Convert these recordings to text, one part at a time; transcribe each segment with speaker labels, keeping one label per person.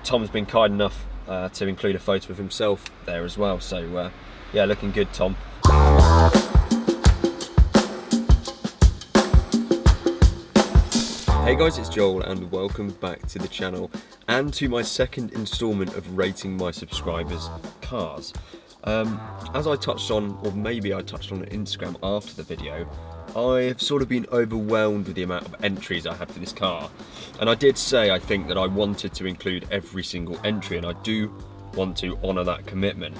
Speaker 1: Tom's been kind enough to include a photo of himself there as well. So yeah, looking good, Tom. Hey guys, it's Joel and welcome back to the channel and to my second instalment of rating my subscribers' cars. As I touched on, or maybe I touched on Instagram after the video, I have sort of been overwhelmed with the amount of entries I had for this car. And I did say, I think, that I wanted to include every single entry, and I do want to honour that commitment.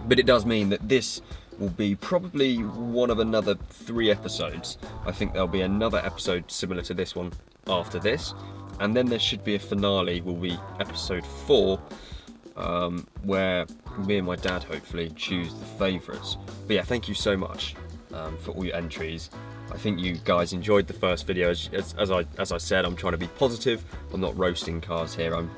Speaker 1: But it does mean that this will be probably one of another 3 episodes. I think there'll be another episode similar to this one after this, and then there should be a finale, will be episode 4, where me and my dad hopefully choose the favourites. But yeah, thank you so much for all your entries. I think you guys enjoyed the first video. As I said, I'm trying to be positive. I'm not roasting cars here. I'm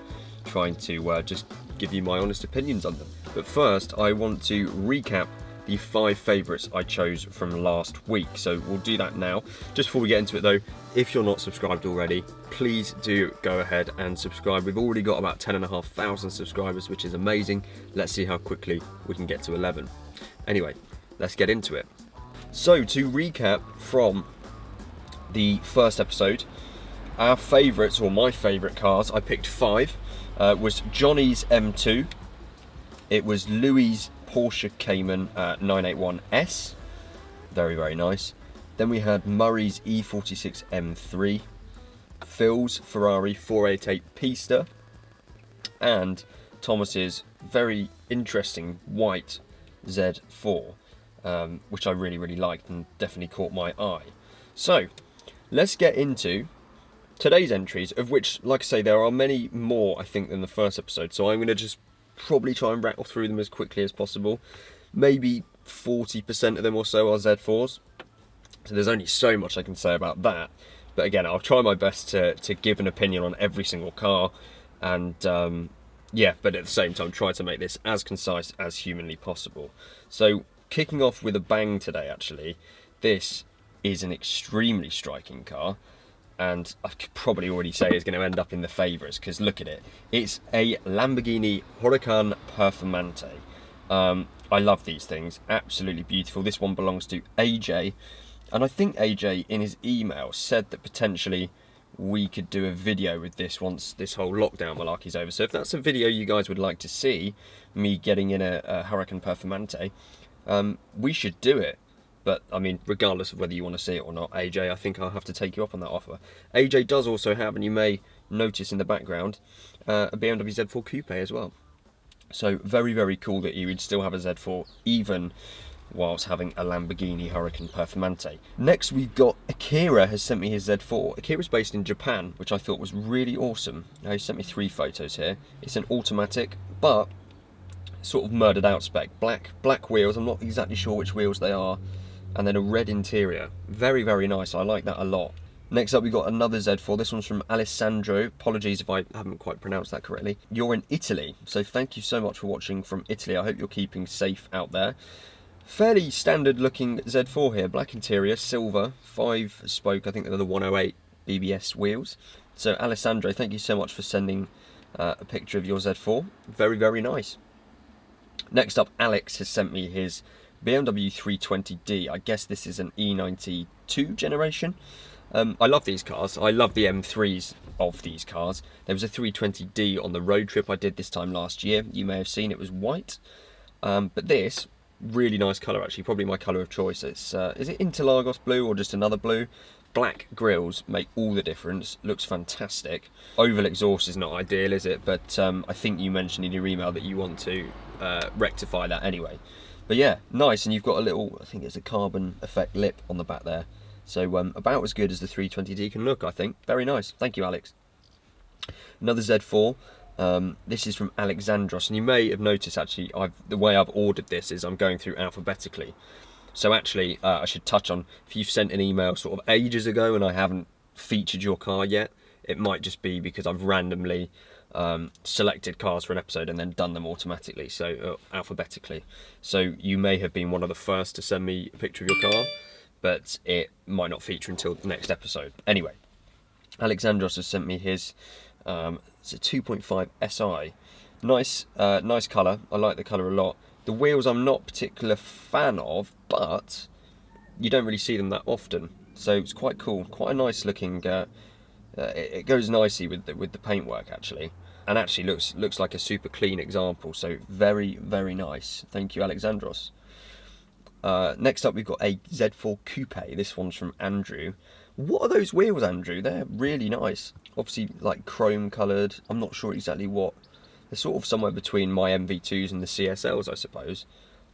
Speaker 1: trying to just give you my honest opinions on them. But first, I want to recap the 5 favourites I chose from last week. So we'll do that now. Just before we get into it though, if you're not subscribed already, please do go ahead and subscribe. We've already got about 10,500 subscribers, which is amazing. Let's see how quickly we can get to 11. Anyway, let's get into it. So to recap from the first episode, our favourites, or my favourite cars, I picked 5, was Johnny's M2, it was Louis' Porsche Cayman 981S, very, very nice. Then we had Murray's E46 M3, Phil's Ferrari 488 Pista, and Thomas's very interesting white Z4, which I really, really liked and definitely caught my eye. So, let's get into today's entries, of which, like I say, there are many more, I think, than the first episode. So I'm going to just probably try and rattle through them as quickly as possible. Maybe 40% of them or so are Z4s. So there's only so much I can say about that. But again, I'll try my best to give an opinion on every single car. And yeah, but at the same time, try to make this as concise as humanly possible. So kicking off with a bang today, actually, this is an extremely striking car. And I could probably already say it's going to end up in the favourites, because look at it. It's a Lamborghini Huracan Performante. I love these things, absolutely beautiful. This one belongs to AJ, and I think AJ in his email said that potentially we could do a video with this once this whole lockdown malarkey's over. So if that's a video you guys would like to see, me getting in a Huracan Performante, we should do it. But, I mean, regardless of whether you want to see it or not, AJ, I think I'll have to take you up on that offer. AJ does also have, and you may notice in the background, a BMW Z4 Coupe as well. So, very, very cool that he would still have a Z4, even whilst having a Lamborghini Huracan Performante. Next, we've got Akira has sent me his Z4. Akira's based in Japan, which I thought was really awesome. Now, he sent me 3 photos here. It's an automatic, but sort of murdered out spec. Black wheels, I'm not exactly sure which wheels they are. And then a red interior. Very, very nice. I like that a lot. Next up, we've got another Z4. This one's from Alessandro. Apologies if I haven't quite pronounced that correctly. You're in Italy, so thank you so much for watching from Italy. I hope you're keeping safe out there. Fairly standard looking Z4 here. Black interior, silver, 5-spoke. I think they're the 108 BBS wheels. So Alessandro, thank you so much for sending a picture of your Z4. Very, very nice. Next up, Alex has sent me his BMW 320d. I guess this is an E92 generation. I love these cars. I love the M3s of these cars. There was a 320d on the road trip I did this time last year. You may have seen it was white. But this, really nice colour actually, probably my colour of choice. It's, is it Interlagos blue or just another blue? Black grills make all the difference. Looks fantastic. Oval exhaust is not ideal, is it? But I think you mentioned in your email that you want to rectify that anyway. But yeah, nice, and you've got a little, I think it's a carbon effect lip on the back there. So about as good as the 320d can look, I think. Very nice. Thank you, Alex. Another Z4. This is from Alexandros, and you may have noticed actually, the way I've ordered this is I'm going through alphabetically. So actually, I should touch on, if you've sent an email sort of ages ago and I haven't featured your car yet, it might just be because I've randomly selected cars for an episode and then done them automatically, so alphabetically. So you may have been one of the first to send me a picture of your car, but it might not feature until the next episode. Anyway, Alexandros has sent me his It's a 2.5 SI. Nice colour. I like the colour a lot. The wheels I'm not a particular fan of, but you don't really see them that often, so it's quite cool. Quite a nice looking. It goes nicely with the paintwork actually, and actually looks like a super clean example. So very nice. Thank you, Alessandros. Next up, we've got a Z4 Coupe. This one's from Andrew. What are those wheels, Andrew? They're really nice. Obviously, like chrome coloured. I'm not sure exactly what. They're sort of somewhere between my MV2s and the CSLs, I suppose.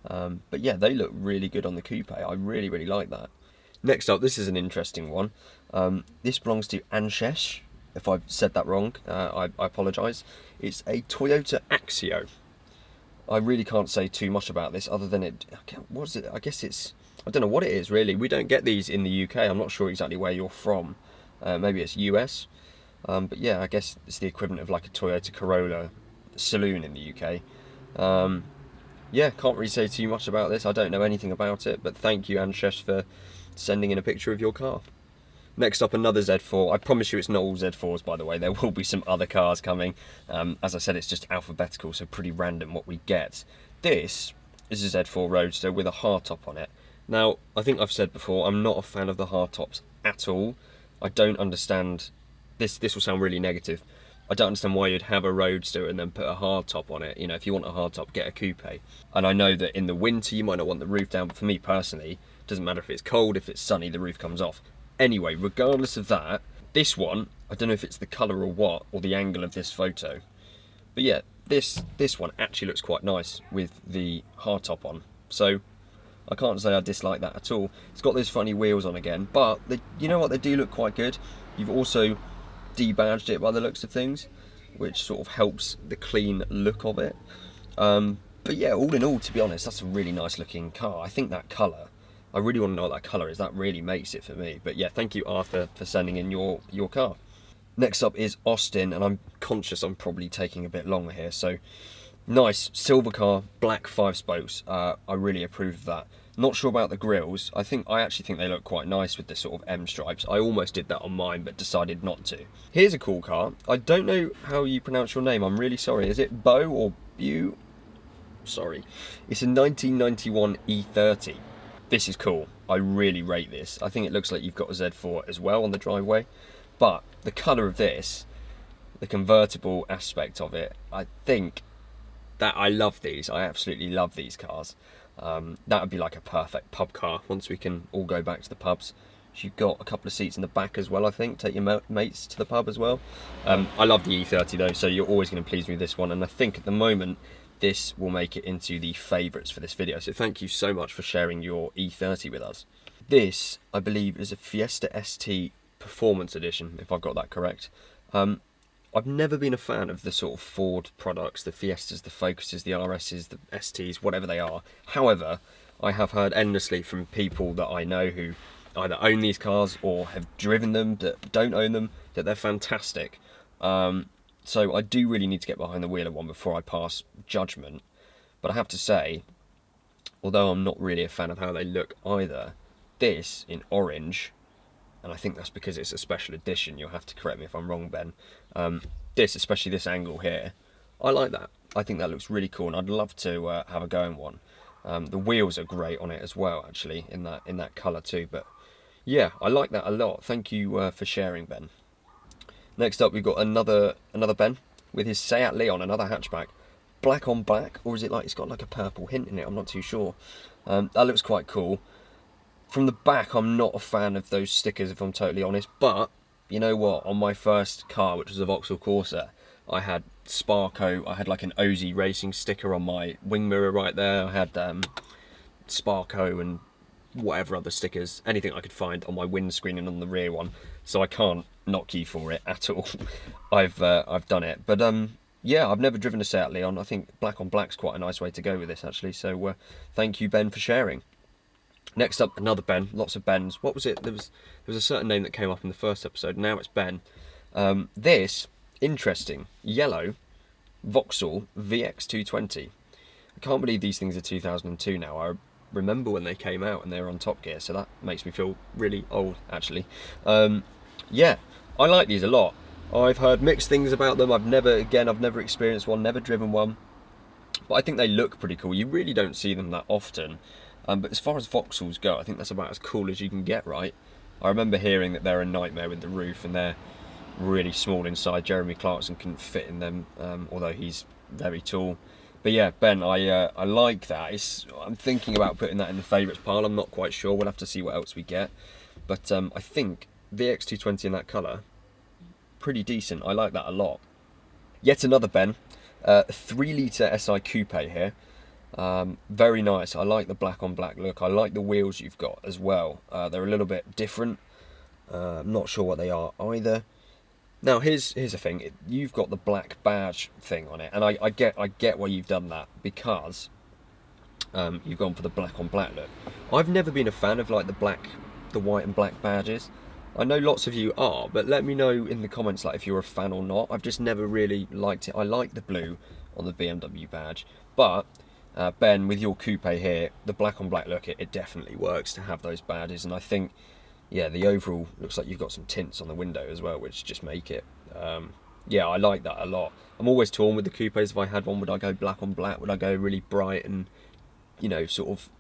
Speaker 1: But yeah, they look really good on the Coupe. I really like that. Next up, this is an interesting one. This belongs to Anshesh. If I've said that wrong, I apologise. It's a Toyota Axio. I really can't say too much about this other than what is it? I guess it's, I don't know what it is really. We don't get these in the UK. I'm not sure exactly where you're from. Maybe it's US. But yeah, I guess it's the equivalent of like a Toyota Corolla saloon in the UK. Yeah, can't really say too much about this. I don't know anything about it, but thank you, Anshesh, for sending in a picture of your car. Next up, another Z4. I promise you it's not all Z4s, by the way. There will be some other cars coming. As I said, it's just alphabetical, so pretty random what we get. This is a Z4 Roadster with a hardtop on it. Now, I think I've said before, I'm not a fan of the hardtops at all. I don't understand. This will sound really negative. I don't understand why you'd have a Roadster and then put a hardtop on it. You know, if you want a hardtop, get a coupe. And I know that in the winter you might not want the roof down, but for me personally, it doesn't matter if it's cold, if it's sunny, the roof comes off. Anyway, regardless of that, this one, I don't know if it's the colour or what, or the angle of this photo, but yeah, this one actually looks quite nice with the hardtop on. So I can't say I dislike that at all. It's got those funny wheels on again, but you know what, they do look quite good. You've also debadged it by the looks of things, which sort of helps the clean look of it. But yeah, all in all, to be honest, that's a really nice looking car. I think that colour, I really want to know what that colour is. That really makes it for me. But yeah, thank you, Arthur, for sending in your car. Next up is Austin, and I'm conscious I'm probably taking a bit longer here. So, nice silver car, black 5 spokes. I really approve of that. Not sure about the grills. I actually think they look quite nice with the sort of M stripes. I almost did that on mine, but decided not to. Here's a cool car. I don't know how you pronounce your name. I'm really sorry. Is it Bo or Bu? Sorry. It's a 1991 E30. This is cool. I really rate this. I think it looks like you've got a Z4 as well on the driveway. But the colour of this, the convertible aspect of it, I think that I love these. I absolutely love these cars. That would be like a perfect pub car once we can all go back to the pubs. You've got a couple of seats in the back as well, I think. Take your mates to the pub as well. I love the E30 though, so you're always going to please me with this one. And I think at the moment, this will make it into the favourites for this video. So thank you so much for sharing your E30 with us. This, I believe, is a Fiesta ST Performance Edition, if I've got that correct. I've never been a fan of the sort of Ford products, the Fiestas, the Focuses, the RSs, the STs, whatever they are. However, I have heard endlessly from people that I know who either own these cars or have driven them, that don't own them, that they're fantastic. So I do really need to get behind the wheel of one before I pass judgment. But I have to say, although I'm not really a fan of how they look either, this in orange, and I think that's because it's a special edition, you'll have to correct me if I'm wrong, Ben. This, especially this angle here, I like that. I think that looks really cool, and I'd love to have a go in one. The wheels are great on it as well, actually, in that colour too. But yeah, I like that a lot. Thank you for sharing, Ben. Next up, we've got another Ben with his Seat Leon, another hatchback. Black on black, or is it like it's got like a purple hint in it? I'm not too sure. That looks quite cool. From the back, I'm not a fan of those stickers, if I'm totally honest. But you know what? On my first car, which was a Vauxhall Corsa, I had Sparco. I had like an Ozy Racing sticker on my wing mirror right there. I had Sparco and whatever other stickers, anything I could find on my windscreen and on the rear one. So I can't knock you for it at all. I've done it, but yeah, I've never driven a Seat Leon. I think black on black's quite a nice way to go with this, actually. So thank you, Ben, for sharing. Next up, another Ben. Lots of Bens. What was it? There was a certain name that came up in the first episode. Now it's Ben. This, interesting, yellow Vauxhall VX220. I can't believe these things are 2002 now. I remember when they came out and they were on Top Gear, so that makes me feel really old, actually. Yeah, I like these a lot. I've heard mixed things about them. I've never experienced one, never driven one, but I think they look pretty cool. You really don't see them that often, but as far as Vauxhalls go, I think that's about as cool as you can get, right? I remember hearing that they're a nightmare with the roof, and they're really small inside. Jeremy Clarkson couldn't fit in them, although he's very tall. But yeah, Ben, I like that. I'm thinking about putting that in the favourites pile. I'm not quite sure. We'll have to see what else we get. But I think the X220 in that colour, pretty decent. I like that a lot. Yet another Ben, 3-litre SI Coupe here. Very nice. I like the black on black look. I like the wheels you've got as well. They're a little bit different. I'm not sure what they are either. Now here's the thing. You've got the black badge thing on it, and I get why you've done that, because you've gone for the black on black look. I've never been a fan of like the white and black badges. I know lots of you are, but let me know in the comments like if you're a fan or not. I've just never really liked it. I like the blue on the BMW badge, but Ben, with your coupe here, the black on black look, it definitely works to have those badges, and I think, yeah, the overall looks like you've got some tints on the window as well, which just make it. Yeah, I like that a lot. I'm always torn with the coupes. If I had one, would I go black on black? Would I go really bright and, you know, sort of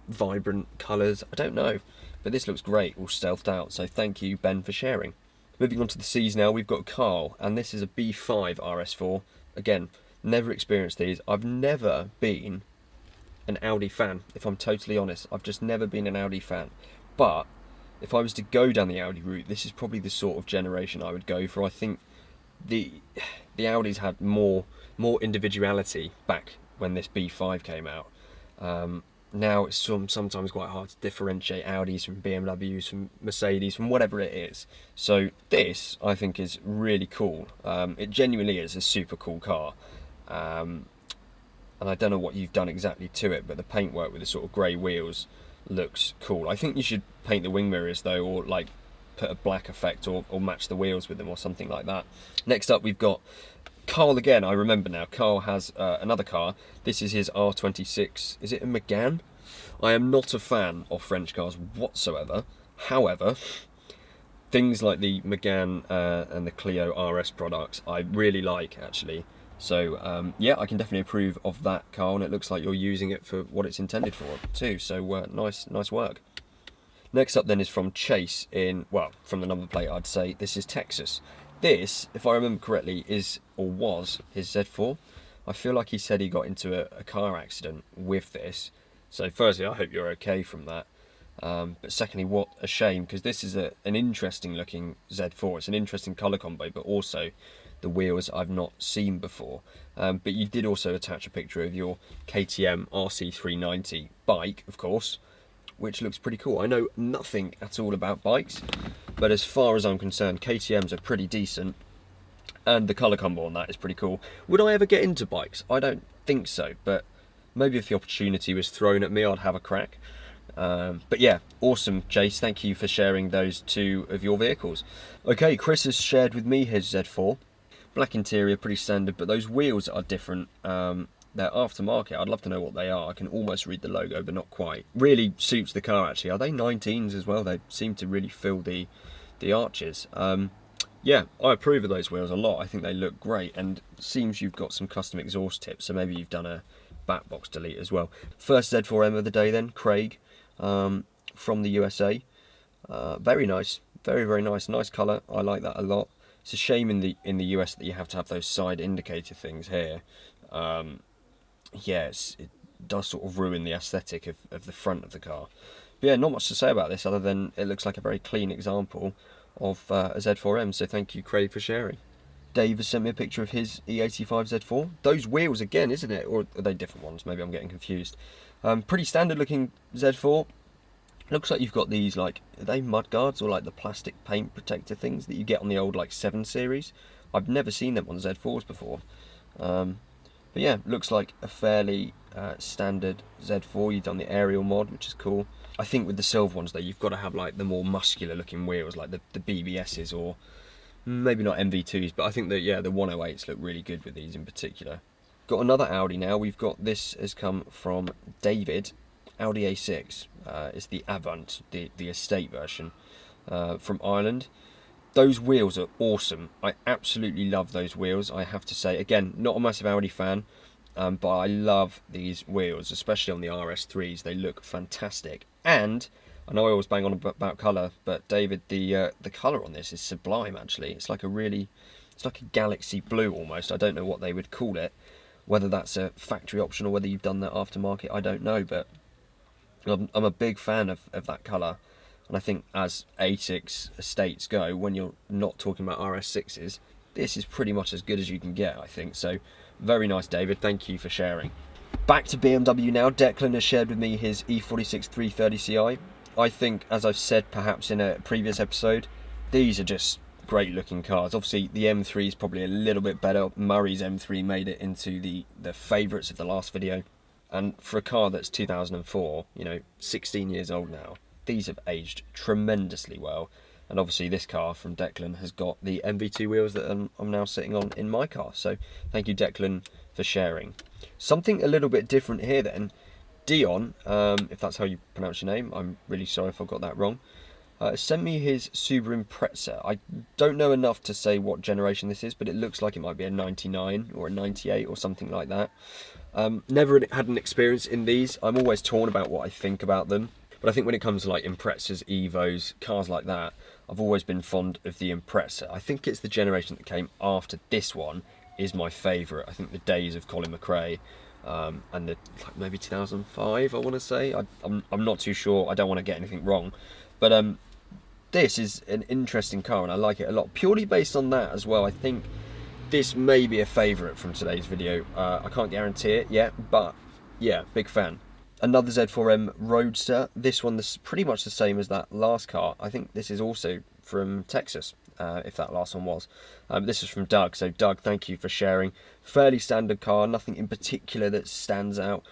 Speaker 1: vibrant colours? I don't know. But this looks great, all stealthed out. So thank you, Ben, for sharing. Moving on to the C's now, we've got Carl, and this is a B5 RS4. Again, never experienced these. I've never been an Audi fan, if I'm totally honest. I've just never been an Audi fan. But if I was to go down the Audi route, this is probably the sort of generation I would go for. I think the Audis had more individuality back when this B5 came out. Now it's sometimes quite hard to differentiate Audis from BMWs, from Mercedes, from whatever it is. So this, I think, is really cool. It genuinely is a super cool car. And I don't know what you've done exactly to it, but the paintwork with the sort of grey wheels looks cool. I think you should paint the wing mirrors though, or like put a black effect, or match the wheels with them or something like that. Next up we've got Carl again. I remember now, Carl has another car. This is his R26. Is it a Megane? I am not a fan of French cars whatsoever. However, things like the Megane and the Clio RS products I really like, actually. So yeah, I can definitely approve of that car, and it looks like you're using it for what it's intended for too. So nice work. Next up then is from Chase in, well, from the number plate I'd say this is Texas. This, if I remember correctly, is or was his Z4. I feel like he said he got into a car accident with this. So firstly, I hope you're okay from that. But secondly, what a shame, because this is an interesting looking Z4. It's an interesting colour combo, but also the wheels I've not seen before. But you did also attach a picture of your KTM RC390 bike, of course, which looks pretty cool. I know nothing at all about bikes, but as far as I'm concerned, KTMs are pretty decent, and the colour combo on that is pretty cool. Would I ever get into bikes? I don't think so, but maybe if the opportunity was thrown at me, I'd have a crack. But yeah, awesome, Chase. Thank you for sharing those two of your vehicles. Okay, Chris has shared with me his Z4. Black interior, pretty standard, but those wheels are different. They're aftermarket. I'd love to know what they are. I can almost read the logo, but not quite. Really suits the car, actually. Are they 19s as well? They seem to really fill the arches. Yeah, I approve of those wheels a lot. I think they look great, and it seems you've got some custom exhaust tips, so maybe you've done a back box delete as well. First Z4M of the day then, Craig, from the USA. Very nice. Very nice. Nice colour. I like that a lot. It's a shame in the US that you have to have those side indicator things here. Yes, it does sort of ruin the aesthetic of the front of the car. But yeah, not much to say about this other than it looks like a very clean example of a Z4M, so thank you, Craig, for sharing. Dave has sent me a picture of his E85 Z4. Those wheels again, isn't it? Or are they different ones? Maybe I'm getting confused. Pretty standard looking Z4. Looks like you've got these, like, are they mud guards or like the plastic paint protector things that you get on the old like 7 Series? I've never seen them on Z4s before. But yeah, looks like a fairly standard Z4. You've done the aerial mod, which is cool. I think with the silver ones though, you've got to have like the more muscular looking wheels, like the BBSs, or maybe not MV2s, but I think that, yeah, the 108s look really good with these in particular. Got another Audi now. We've got, this has come from David, Audi A6. It's the Avant, the estate version, from Ireland. Those wheels are awesome. I absolutely love those wheels, I have to say. Again, not a massive Audi fan, but I love these wheels, especially on the RS3s. They look fantastic. And I know I always bang on about colour, but David, the colour on this is sublime. Actually, it's like a galaxy blue almost. I don't know what they would call it. Whether that's a factory option or whether you've done that aftermarket, I don't know. But I'm a big fan of that colour. And I think as A6 estates go, when you're not talking about RS6s, this is pretty much as good as you can get, I think. So, very nice, David. Thank you for sharing. Back to BMW now. Declan has shared with me his E46 330ci. I think, as I've said perhaps in a previous episode, these are just great looking cars. Obviously, the M3 is probably a little bit better. Murray's M3 made it into the favourites of the last video. And for a car that's 2004, 16 years old now, these have aged tremendously well. And obviously this car from Declan has got the MV2 wheels that I'm now sitting on in my car. So thank you, Declan, for sharing. Something a little bit different here then. Dion, if that's how you pronounce your name, I'm really sorry if I got that wrong, sent me his Subaru Impreza. I don't know enough to say what generation this is, but it looks like it might be a 99 or a 98 or something like that. Never had an experience in these. I'm always torn about what I think about them. But I think when it comes to like Imprezas, Evos, cars like that, I've always been fond of the Impreza. I think it's the generation that came after this one is my favourite. I think the days of Colin McRae and the maybe 2005, I want to say. I'm not too sure. I don't want to get anything wrong. But this is an interesting car and I like it a lot. Purely based on that as well, I think this may be a favourite from today's video. I can't guarantee it yet, but yeah, big fan. Another Z4M Roadster. This one is pretty much the same as that last car. I think this is also from Texas, if that last one was. This is from Doug. So Doug, thank you for sharing. Fairly standard car, nothing in particular that stands out,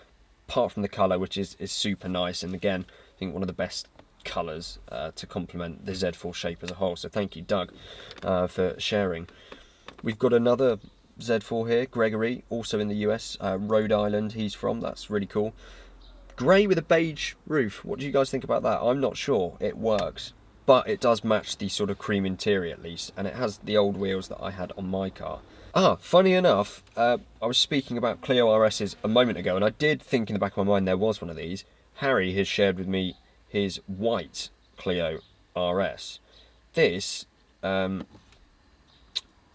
Speaker 1: apart from the colour, which is super nice. And again, I think one of the best colours to complement the Z4 shape as a whole. So thank you, Doug, for sharing. We've got another Z4 here, Gregory, also in the US, Rhode Island he's from. That's really cool. Grey with a beige roof. What do you guys think about that? I'm not sure. It works. But it does match the sort of cream interior at least. And it has the old wheels that I had on my car. Funny enough, I was speaking about Clio RSs a moment ago. And I did think in the back of my mind there was one of these. Harry has shared with me his white Clio RS. This, I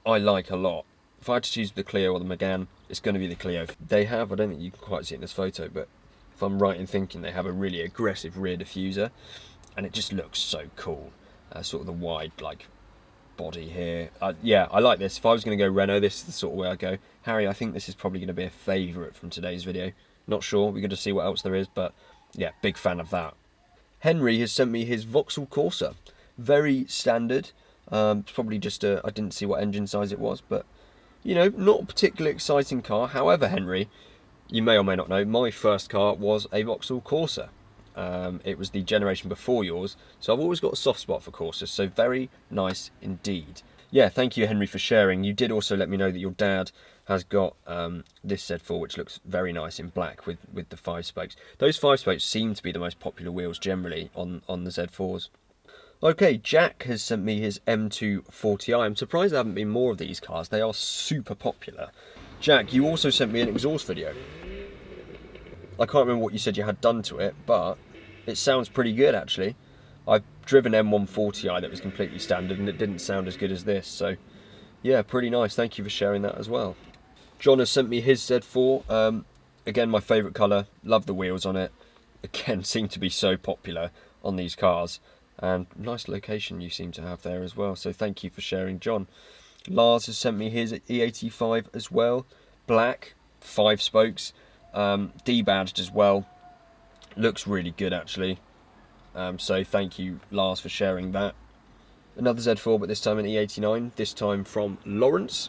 Speaker 1: like a lot. If I had to choose the Clio or the Megane, it's going to be the Clio. They have, I don't think you can quite see it in this photo, but if I'm right in thinking, they have a really aggressive rear diffuser, and it just looks so cool. Sort of the wide, like, body here. Yeah, I like this. If I was going to go Renault, this is the sort of way I go. Harry, I think this is probably going to be a favourite from today's video. Not sure. We're going to see what else there is, but yeah, big fan of that. Henry has sent me his Vauxhall Corsa. Very standard. It's probably just I didn't see what engine size it was, but not a particularly exciting car. However, Henry, you may or may not know, my first car was a Vauxhall Corsa. It was the generation before yours, so I've always got a soft spot for Corsas, so very nice indeed. Yeah, thank you, Henry, for sharing. You did also let me know that your dad has got this Z4, which looks very nice in black with the 5 spokes. Those 5 spokes seem to be the most popular wheels generally on the Z4s. Okay, Jack has sent me his M240i. I'm surprised there haven't been more of these cars. They are super popular. Jack, you also sent me an exhaust video. I can't remember what you said you had done to it, but it sounds pretty good actually. I've driven M140i that was completely standard and it didn't sound as good as this, so yeah, pretty nice. Thank you for sharing that as well. John has sent me his Z4. Again, my favourite colour. Love the wheels on it. Again, seem to be so popular on these cars. And nice location you seem to have there as well, so thank you for sharing, John. Lars has sent me his E85 as well. Black, 5 spokes. D-badged as well. Looks really good actually. So thank you, Lars, for sharing that. Another Z4, but this time an E89, this time from Lawrence.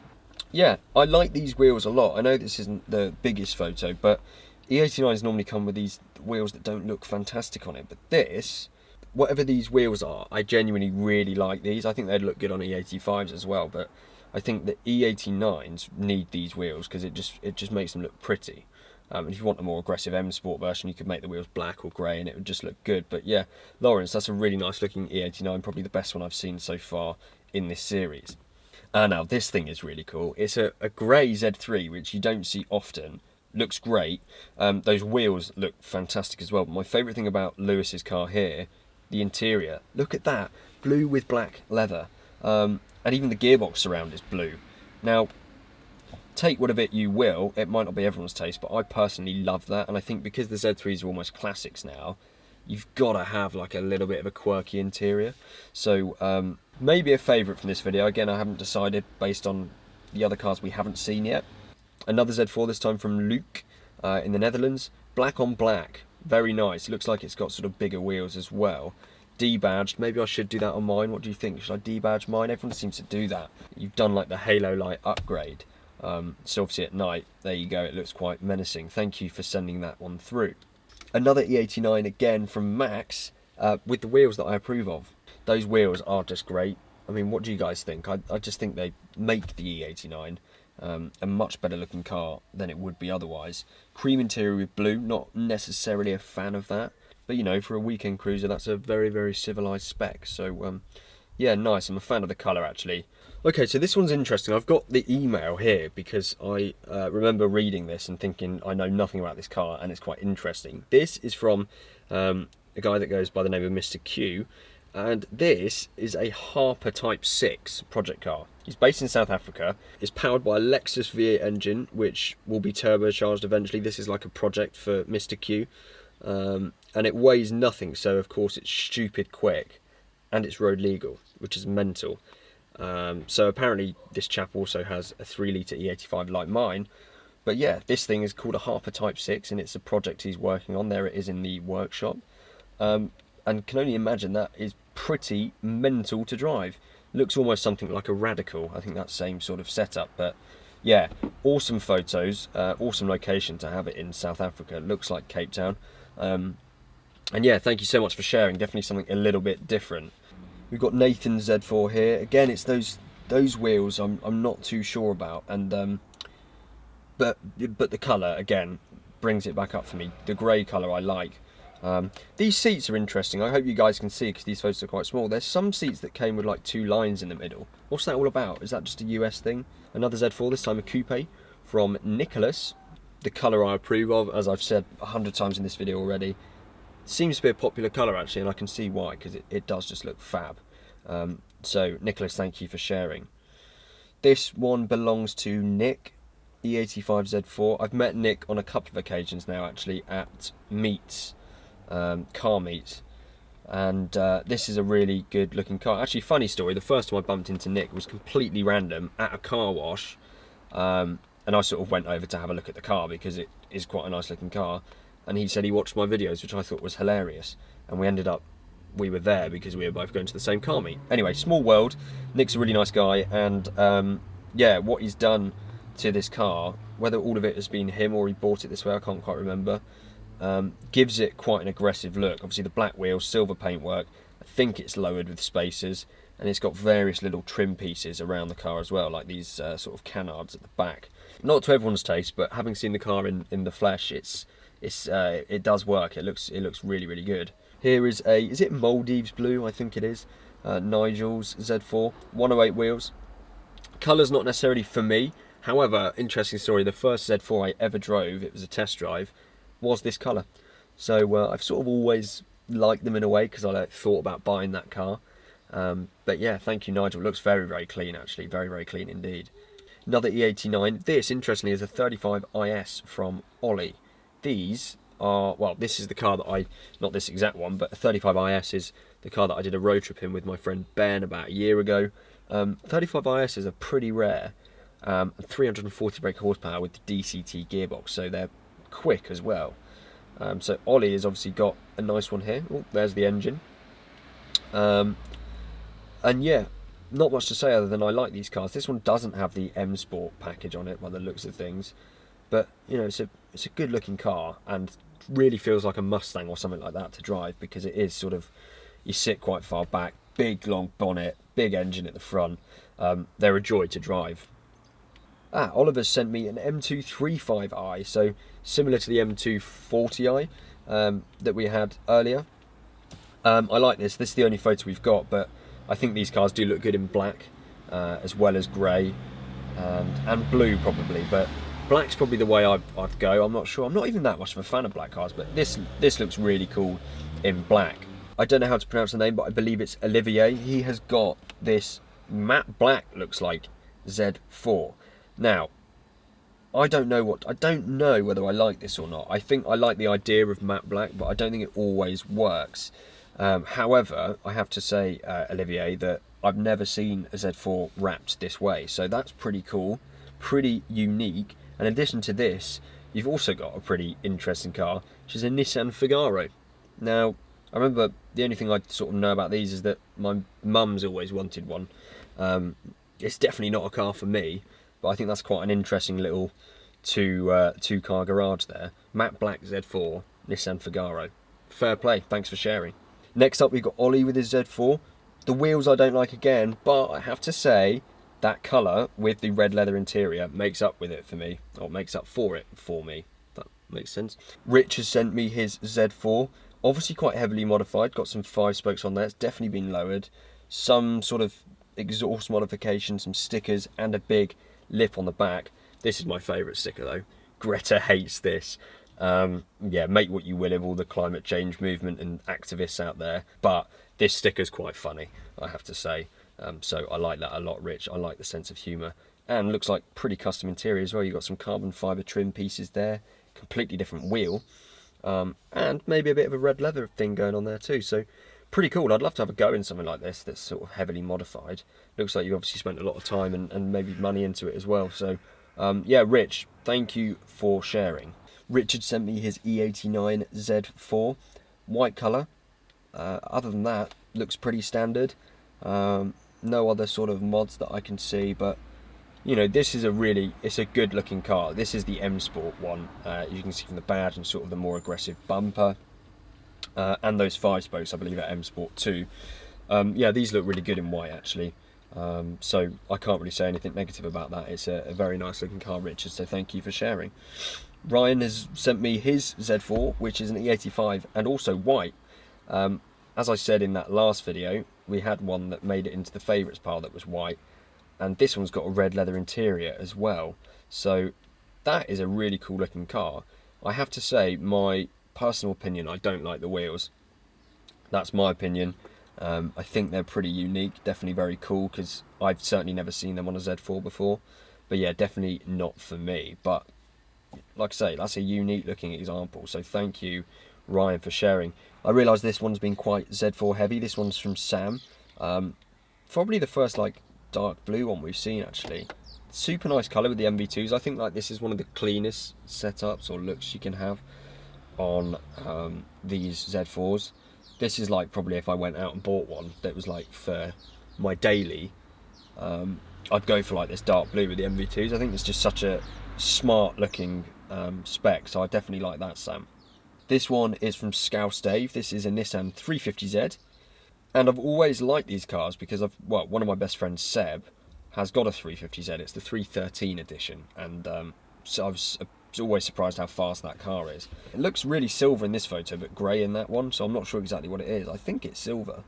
Speaker 1: Yeah, I like these wheels a lot. I know this isn't the biggest photo, but E89s normally come with these wheels that don't look fantastic on it. But this, whatever these wheels are, I genuinely really like these. I think they'd look good on E85s as well, but I think the E89s need these wheels because it just makes them look pretty. If you want a more aggressive M Sport version, you could make the wheels black or grey and it would just look good. But yeah, Lawrence, that's a really nice looking E89, probably the best one I've seen so far in this series. Now this thing is really cool. It's a grey Z3, which you don't see often. Looks great. Those wheels look fantastic as well. But my favourite thing about Lewis's car here, the interior. Look at that, blue with black leather, and even the gearbox surround is blue. Now, take what of it you will. It might not be everyone's taste, but I personally love that. And I think because the Z3s are almost classics now, you've got to have like a little bit of a quirky interior. So maybe a favourite from this video. Again, I haven't decided based on the other cars we haven't seen yet. Another Z4, this time from Luke in the Netherlands. Black on black, very nice. Looks like it's got sort of bigger wheels as well. Debadged, maybe I should do that on mine. What do you think? Should I debadge mine? Everyone seems to do that. You've done like the halo light upgrade. So obviously at night, there you go, it looks quite menacing. Thank you for sending that one through. Another E89 again from Max, with the wheels that I approve of. Those wheels are just great. I mean, what do you guys think? I just think they make the E89 a much better looking car than it would be otherwise. Cream interior with blue, not necessarily a fan of that, but you know, for a weekend cruiser, that's a very, very civilised spec. So yeah, nice. I'm a fan of the colour actually. Okay, so this one's interesting. I've got the email here because I remember reading this and thinking I know nothing about this car, and it's quite interesting. This is from a guy that goes by the name of Mr. Q, and this is a Harper Type 6 project car. He's based in South Africa. It's powered by a Lexus V8 engine, which will be turbocharged eventually. This is like a project for Mr. Q, and it weighs nothing, so of course it's stupid quick, and it's road legal, which is mental. So apparently this chap also has a 3-litre E85 like mine. But yeah, this thing is called a Harper Type 6, and it's a project he's working on. There it is in the workshop. And can only imagine that is pretty mental to drive. Looks almost something like a Radical. I think that same sort of setup. But yeah, awesome photos, awesome location to have it in South Africa. It looks like Cape Town. And yeah, thank you so much for sharing. Definitely something a little bit different. We've got Nathan's Z4 here. Again, it's those wheels I'm not too sure about, and but the colour again brings it back up for me. The grey colour I like. These seats are interesting. I hope you guys can see because these photos are quite small. There's some seats that came with like 2 lines in the middle. What's that all about? Is that just a US thing? Another Z4, this time a coupe from Nicholas. The colour I approve of, as I've said 100 times in this video already. Seems to be a popular colour actually, and I can see why, because it does just look fab. So Nicholas, thank you for sharing. This one belongs to Nick, E85 Z4. I've met Nick on a couple of occasions now actually at meets, car meets, and this is a really good looking car. Actually, funny story, the first time I bumped into Nick was completely random at a car wash, and I sort of went over to have a look at the car because it is quite a nice looking car. And he said he watched my videos, which I thought was hilarious. And we were there because we were both going to the same car meet. Anyway, small world. Nick's a really nice guy, and yeah, what he's done to this car, whether all of it has been him or he bought it this way, I can't quite remember, gives it quite an aggressive look. Obviously the black wheels, silver paintwork, I think it's lowered with spacers, and it's got various little trim pieces around the car as well, like these sort of canards at the back. Not to everyone's taste, but having seen the car in the flesh, it does work. It looks really, really good. Here is is it Maldives blue? I think it is. Nigel's Z4, 108 wheels. Colour's not necessarily for me. However, interesting story, the first Z4 I ever drove, it was a test drive, was this colour. So I've sort of always liked them in a way because I thought about buying that car. But yeah, thank you Nigel. It looks very, very clean actually, very, very clean indeed. Another E89. This, interestingly, is a 35 IS from Ollie. These are, well, this is the car that not this exact one, but a 35 IS is the car that I did a road trip in with my friend Ben about a year ago. 35 ISs are pretty rare, 340 brake horsepower with the DCT gearbox, so they're quick as well. So Ollie has obviously got a nice one here. Oh, there's the engine. And yeah, not much to say other than I like these cars. This one doesn't have the M Sport package on it by the looks of things, but you know, it's a good looking car and really feels like a Mustang or something like that to drive, because it is sort of, you sit quite far back, big long bonnet, big engine at the front. They're a joy to drive. Oliver sent me an M235i, so similar to the M240i that we had earlier. I like this. This is the only photo we've got, but I think these cars do look good in black, as well as grey, and blue probably, but black's probably the way I'd go. I'm not sure. I'm not even that much of a fan of black cars, but this looks really cool in black. I don't know how to pronounce the name, but I believe it's Olivier. He has got this matte black, looks like, Z4. Now, I don't know whether I like this or not. I think I like the idea of matte black, but I don't think it always works. However, I have to say, Olivier, that I've never seen a Z4 wrapped this way, so that's pretty cool, pretty unique. And in addition to this, you've also got a pretty interesting car, which is a Nissan Figaro. Now, I remember the only thing I sort of know about these is that my mum's always wanted one. It's definitely not a car for me, but I think that's quite an interesting little two-car garage there. Matte black Z4, Nissan Figaro. Fair play, thanks for sharing. Next up, we've got Ollie with his Z4. The wheels I don't like again, but I have to say, that colour with the red leather interior makes up with it for me, or makes up for it for me. That makes sense. Rich has sent me his Z4, obviously quite heavily modified, got some 5 spokes on there, it's definitely been lowered, some sort of exhaust modification, some stickers, and a big lip on the back. This is my favourite sticker though. Greta hates this. Yeah, make what you will of all the climate change movement and activists out there, but this sticker's quite funny, I have to say. So I like that a lot, Rich. I like the sense of humour. And looks like pretty custom interior as well. You've got some carbon fibre trim pieces there, completely different wheel, and maybe a bit of a red leather thing going on there too. So pretty cool. I'd love to have a go in something like this that's sort of heavily modified. Looks like you obviously spent a lot of time and maybe money into it as well. So yeah, Rich, thank you for sharing. Richard sent me his E89 Z4, white colour. Other than that, looks pretty standard. No other sort of mods that I can see, but you know, this is it's a good looking car. This is the M Sport one, you can see from the badge and sort of the more aggressive bumper, and those 5 spokes I believe are M Sport 2. Yeah, these look really good in white actually, so I can't really say anything negative about that. It's a very nice looking car, Richard, so thank you for sharing. Ryan has sent me his Z4, which is an E85 and also white. As I said in that last video, we had one that made it into the favourites pile that was white, and this one's got a red leather interior as well. So that is a really cool looking car. I have to say, my personal opinion, I don't like the wheels. That's my opinion. I think they're pretty unique, definitely very cool, because I've certainly never seen them on a Z4 before. But yeah, definitely not for me. But like I say, that's a unique looking example, so thank you, Ryan, for sharing. I realise this one's been quite Z4 heavy. This one's from Sam. Probably the first like dark blue one we've seen actually. Super nice colour with the MV2s. I think like this is one of the cleanest setups or looks you can have on these Z4s. This is like probably if I went out and bought one that was like for my daily, I'd go for like this dark blue with the MV2s. I think it's just such a smart looking spec, so I definitely like that, Sam. This one is from Scouse Dave. This is a Nissan 350Z, and I've always liked these cars because one of my best friends, Seb, has got a 350Z. It's the 313 edition, and so I was always surprised how fast that car is. It looks really silver in this photo, but grey in that one, so I'm not sure exactly what it is. I think it's silver,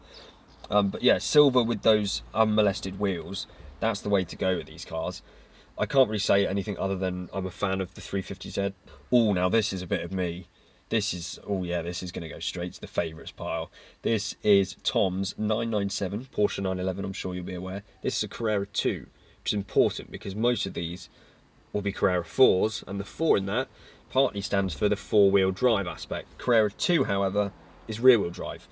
Speaker 1: but yeah, silver with those unmolested wheels. That's the way to go with these cars. I can't really say anything other than I'm a fan of the 350Z. Oh, now this is a bit of me. This is going to go straight to the favourites pile. This is Tom's 997 Porsche 911, I'm sure you'll be aware. This is a Carrera 2, which is important because most of these will be Carrera 4s, and the 4 in that partly stands for the 4-wheel drive aspect. Carrera 2, however, is rear-wheel drive.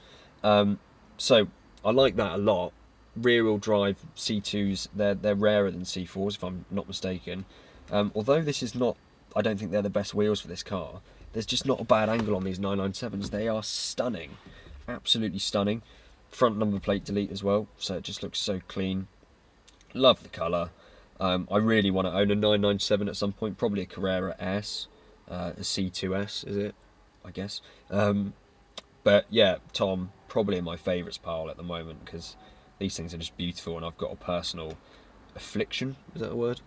Speaker 1: So I like that a lot. Rear-wheel drive C2s, they're rarer than C4s, if I'm not mistaken. Although this is not, I don't think they're the best wheels for this car. There's just not a bad angle on these 997s. They are stunning, absolutely stunning. Front number plate delete as well, so it just looks so clean. Love the colour. I really want to own a 997 at some point, probably a Carrera S, a C2S, is it? I guess. But yeah, Tom, probably in my favourites pile at the moment because these things are just beautiful, and I've got a personal affliction, is that a word?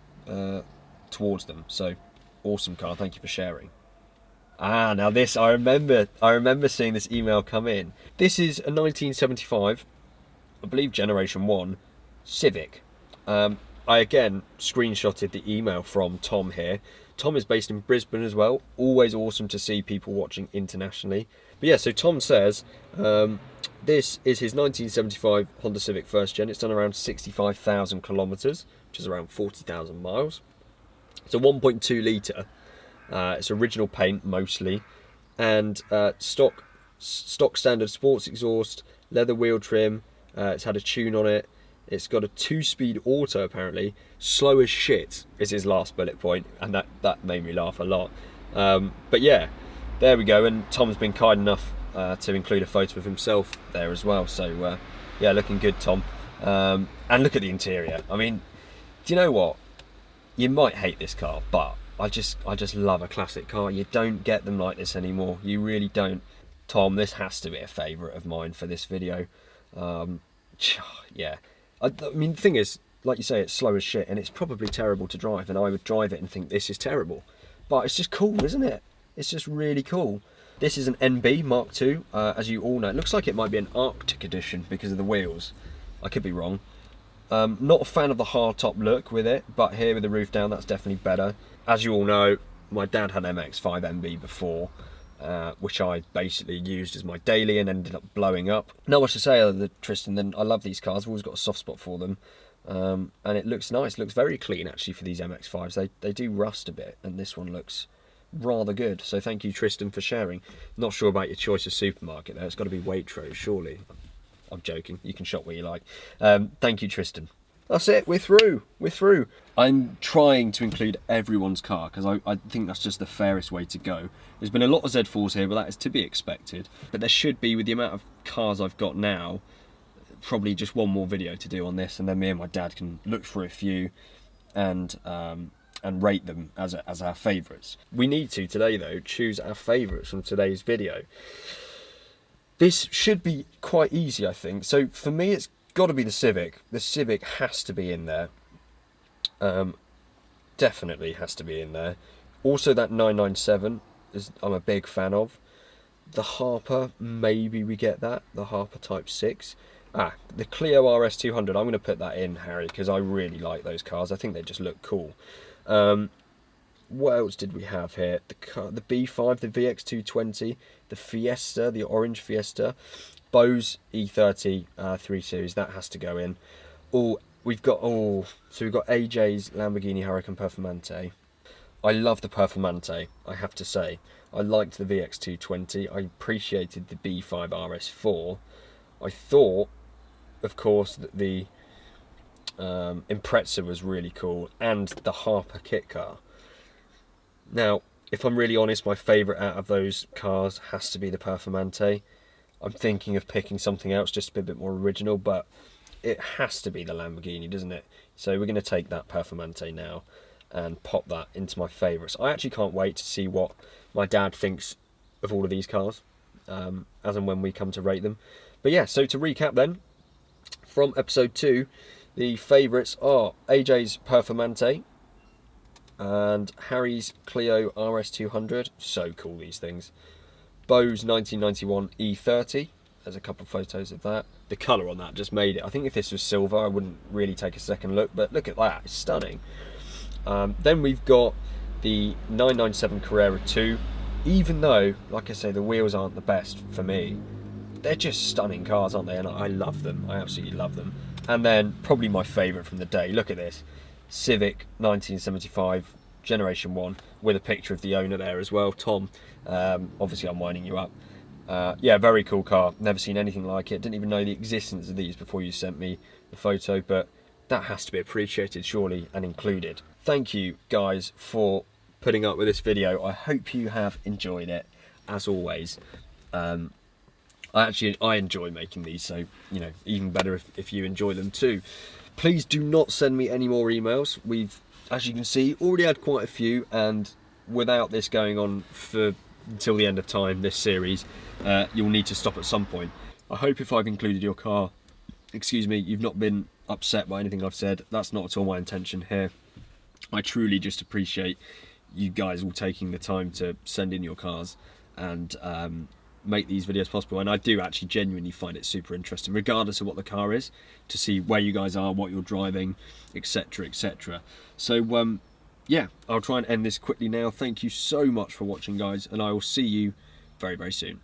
Speaker 1: Towards them. So awesome car, thank you for sharing. Now this, I remember seeing this email come in. This is a 1975 I believe Generation 1 Civic. I again screenshotted the email from Tom here. Tom is based in Brisbane as well. Always awesome to see people watching internationally. But yeah, so Tom says this is his 1975 Honda Civic first gen. It's done around 65,000 kilometres, which is around 40,000 miles. It's a 1.2 litre. It's original paint mostly, and stock standard sports exhaust, leather wheel trim. It's had a tune on it. It's got a 2-speed auto apparently. Slow as shit is his last bullet point, and that made me laugh a lot. But yeah, there we go. And Tom's been kind enough to include a photo of himself there as well. So yeah, looking good, Tom. And look at the interior. I mean, do you know what? You might hate this car, but I just love a classic car. You don't get them like this anymore. You really don't. Tom, this has to be a favourite of mine for this video. Yeah. I mean, the thing is, like you say, it's slow as shit, and it's probably terrible to drive, and I would drive it and think this is terrible. But it's just cool, isn't it? It's just really cool. This is an NB Mark II, as you all know. It looks like it might be an Arctic edition because of the wheels. I could be wrong. Not a fan of the hardtop look with it, but here with the roof down, that's definitely better. As you all know, my dad had MX-5 MB before, which I basically used as my daily and ended up blowing up. Not much to say other than Tristan, then I love these cars. I've always got a soft spot for them. And it looks nice. It looks very clean actually for these MX-5s. They do rust a bit, and this one looks rather good. So thank you, Tristan, for sharing. Not sure about your choice of supermarket there. It's got to be Waitrose, surely. I'm joking. You can shop where you like. Thank you, Tristan. That's it. We're through. We're through. I'm trying to include everyone's car because I think that's just the fairest way to go. There's been a lot of Z4s here, but that is to be expected. But there should be, with the amount of cars I've got now, probably just one more video to do on this, and then me and my dad can look for a few and rate them as our favourites. We need to today though choose our favourites from today's video. This should be quite easy, I think. So for me, it's got to be the Civic. The Civic has to be in there. Definitely has to be in there. Also, that 997 I'm a big fan of. The Harper, maybe we get that. The Harper Type 6. The Clio RS200. I'm going to put that in, Harry, because I really like those cars. I think they just look cool. What else did we have here? The B5, the VX220, the Fiesta, the orange Fiesta, Bose E30 3 Series. That has to go in. So we've got AJ's Lamborghini Huracan Performante. I love the Performante, I have to say. I liked the VX220. I appreciated the B5 RS4. I thought, of course, that the Impreza was really cool, and the Harper kit car. Now, if I'm really honest, my favourite out of those cars has to be the Performante. I'm thinking of picking something else just to be a bit more original, but it has to be the Lamborghini, doesn't it? So we're going to take that Performante now and pop that into my favourites. I actually can't wait to see what my dad thinks of all of these cars, as and when we come to rate them. But yeah, so to recap then, from episode 2, the favourites are AJ's Performante and Harry's Clio RS200. So cool, these things. Bose 1991 E30. There's a couple of photos of that. The colour on that just made it. I think if this was silver, I wouldn't really take a second look, but look at that, it's stunning. Then we've got the 997 Carrera 2. Even though, like I say, the wheels aren't the best for me, they're just stunning cars, aren't they? And I love them. I absolutely love them. And then probably my favourite from the day. Look at this. Civic 1975 Generation 1 with a picture of the owner there as well, Tom. Obviously I'm winding you up. Yeah, very cool car. Never seen anything like it. Didn't even know the existence of these before you sent me the photo, but that has to be appreciated surely and included. Thank you guys for putting up with this video. I hope you have enjoyed it, as always. I enjoy making these, so you know, even better if you enjoy them too. Please do not send me any more emails. We've, as you can see, already had quite a few, and without this going on until the end of time, this series, you'll need to stop at some point. I hope if I've included your car, excuse me, you've not been upset by anything I've said. That's not at all my intention here. I truly just appreciate you guys all taking the time to send in your cars and make these videos possible, and I do actually genuinely find it super interesting, regardless of what the car is, to see where you guys are, what you're driving, etc, etc. So yeah, I'll try and end this quickly now. Thank you so much for watching, guys, and I will see you very, very soon.